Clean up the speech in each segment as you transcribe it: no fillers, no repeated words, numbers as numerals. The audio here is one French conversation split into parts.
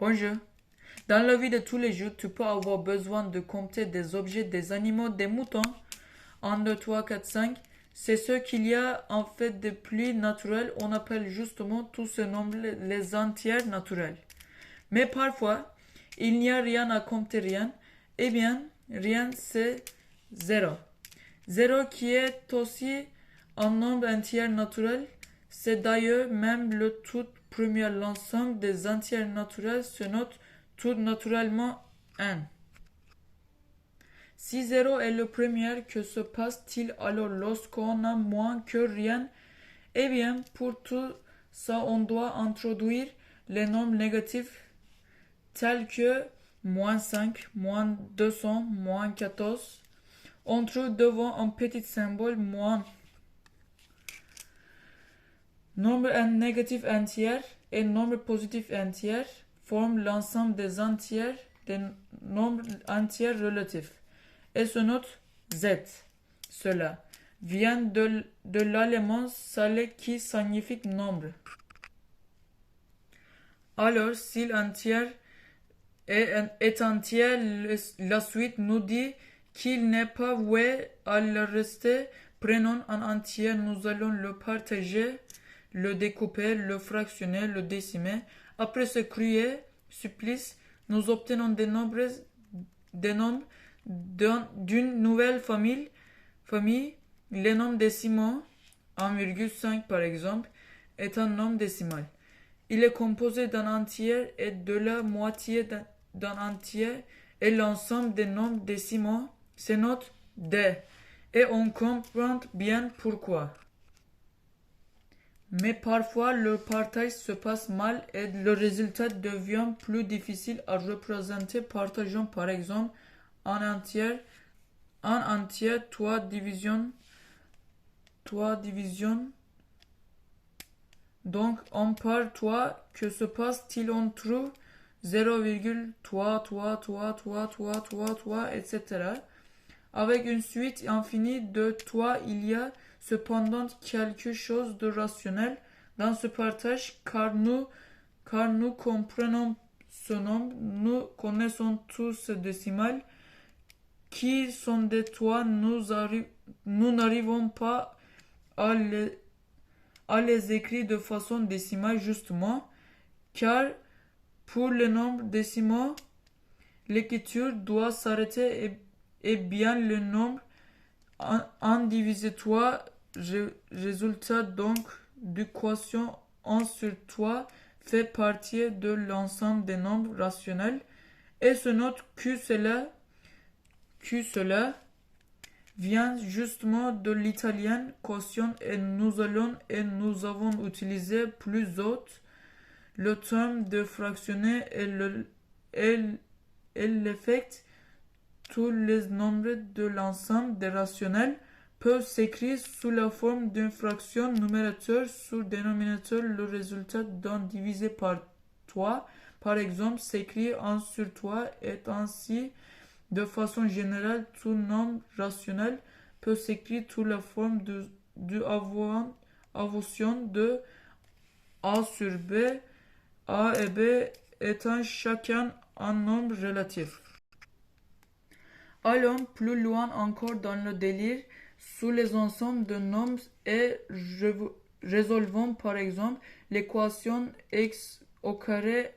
Bonjour. Dans la vie de tous les jours, tu peux avoir besoin de compter des objets, des animaux, des moutons. 1, 2, 3, 4, 5. C'est ce qu'il y a en fait de plus naturel. On appelle justement tout ce nombre les entières naturelles. Mais parfois, il n'y a rien à compter rien. Eh bien, rien c'est zéro. Zéro qui est aussi un nombre entier naturel. C'est d'ailleurs même le tout premier. L'ensemble des entiers naturels se note tout naturellement 1. Si zéro est le premier, que se passe-t-il alors lorsqu'on a moins que rien? Eh bien, pour tout ça, on doit introduire les nombres négatifs tels que moins 5, moins 200, moins 14. On trouve devant un petit symbole moins. Nombre négatif entier et nombre positif entier forment l'ensemble des entiers des nombres entiers relatifs. Et se note Z. Cela vient de l'allemand salé qui signifie nombre. Alors, si l'entier est entier, la suite nous dit qu'il n'est pas voué à le rester. Prenons un entier, nous allons le partager, le découper, le fractionner, le décimer. Après ce cruel supplice, nous obtenons des nombres d'une nouvelle famille. Les nombres décimaux, 1,5 par exemple, est un nombre décimal. Il est composé d'un entier et de la moitié d'un entier, et l'ensemble des nombres décimaux se note D. Et on comprend bien pourquoi. Mais parfois le partage se passe mal et le résultat devient plus difficile à représenter. Partageons par exemple un entier, 3 divisions. Donc on part 3, que se passe-t-il? On trouve 0,3, etc. Avec une suite infinie de 3, il y a cependant quelque chose de rationnel dans ce partage, car nous comprenons ce nombre, nous connaissons tous ce décimal, qui sont des 3, nous n'arrivons pas à les écrire de façon décimale justement, car pour les nombres décimaux, l'écriture doit s'arrêter et bien le nombre 1 divisé 3 résultat donc du quotient 1 sur 3 fait partie de l'ensemble des nombres rationnels et se note que cela vient justement de l'italien quotient et nous avons utilisé plus haut le terme de fractionner et l'effet. Tous les nombres de l'ensemble des rationnels peuvent s'écrire sous la forme d'une fraction numérateur sur dénominateur. Le résultat d'un divisé par 3, par exemple, s'écrit 1 sur 3 est ainsi. De façon générale, tout nombre rationnel peut s'écrire sous la forme de avocion de A sur B, A et B étant chacun un nombre relatif. Allons plus loin encore dans le délire sous les ensembles de nombres et résolvons par exemple l'équation x au carré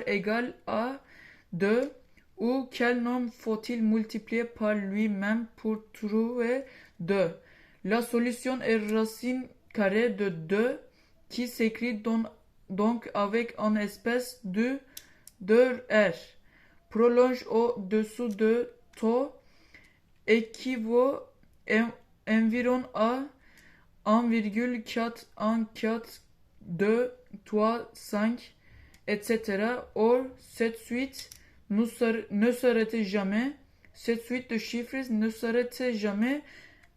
égale à 2 ou quel nombre faut-il multiplier par lui-même pour trouver 2. La solution est racine carrée de 2 qui s'écrit donc avec une espèce de R. Prolonge au-dessous de taux équivaut environ à 1,414, 3, 5, etc. Or, cette suite ne s'arrête jamais. Cette suite de chiffres ne s'arrête jamais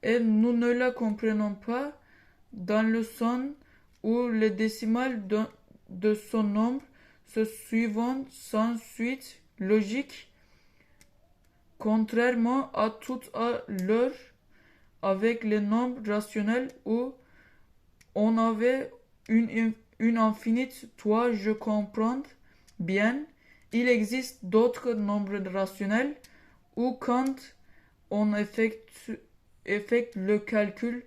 et nous ne la comprenons pas dans le sens où les décimales de son nombre se suivent sans suite logique, contrairement à tout à l'heure avec les nombres rationnels où on avait une infinite. Toi, je comprends bien Il existe d'autres nombres rationnels où quand on effectue le calcul,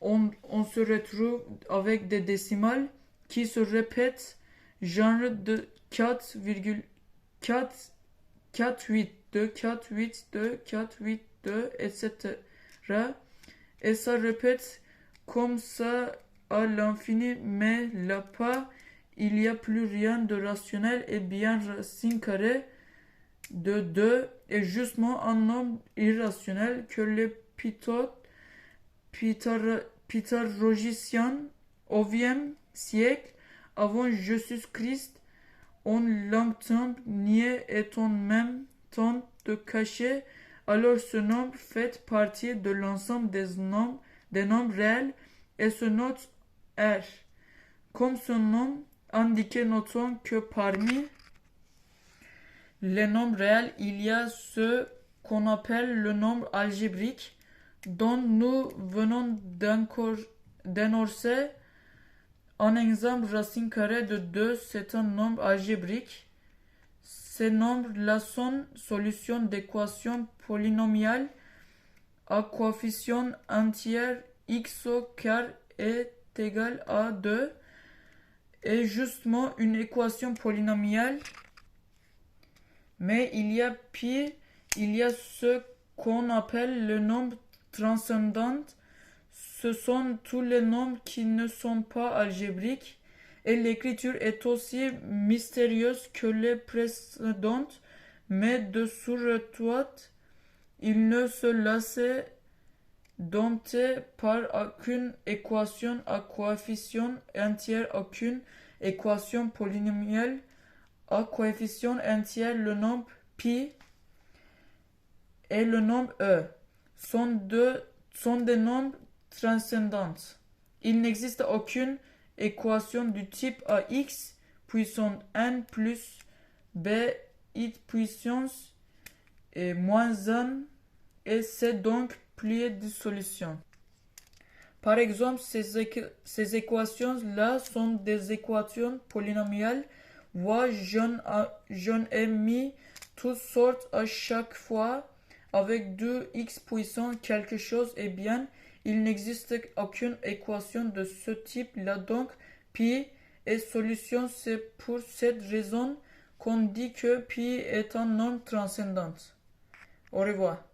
on se retrouve avec des décimales qui se répètent, genre de 4,482, 482, 482, etc. Et ça répète comme ça à l'infini, mais là-bas, il n'y a plus rien de rationnel et bien racine carrée de 2 est justement un nombre irrationnel que les pythagoriciens au Vième siècle avant Jésus-Christ ont longtemps nié et ont même tenté de cacher. Alors ce nombre fait partie de l'ensemble des nombres réels et se note R. Comme son nom indique, notons que parmi les nombres réels, il y a ce qu'on appelle le nombre algébrique, dont nous venons d'énoncer un exemple. Racine carrée de 2, c'est un nombre algébrique. Ces nombres-là sont solutions d'équations polynomiales à coefficient entier x au quart est égal à 2. Et justement une équation polynomiale. Mais il y a pire, il y a ce qu'on appelle le nombre transcendant. Ce sont tous les nombres qui ne sont pas algébriques. Et l'écriture est aussi mystérieuse que les précédentes, mais de surcroît, il ne se laissait dompter par aucune équation à coefficient entier, aucune équation polynomiale à coefficient entier. Le nombre pi et le nombre e sont des nombres transcendants. Il n'existe aucune équation du type ax puissance n plus b i puissance et moins 1 et c'est donc plié de solutions. Par exemple, ces équations-là sont des équations polynomiales. Moi, j'en ai mis toutes sortes à chaque fois avec 2x puissant quelque chose. Eh bien, il n'existe aucune équation de ce type-là. Donc, pi est solution. C'est pour cette raison qu'on dit que pi est un nombre transcendant. Au revoir.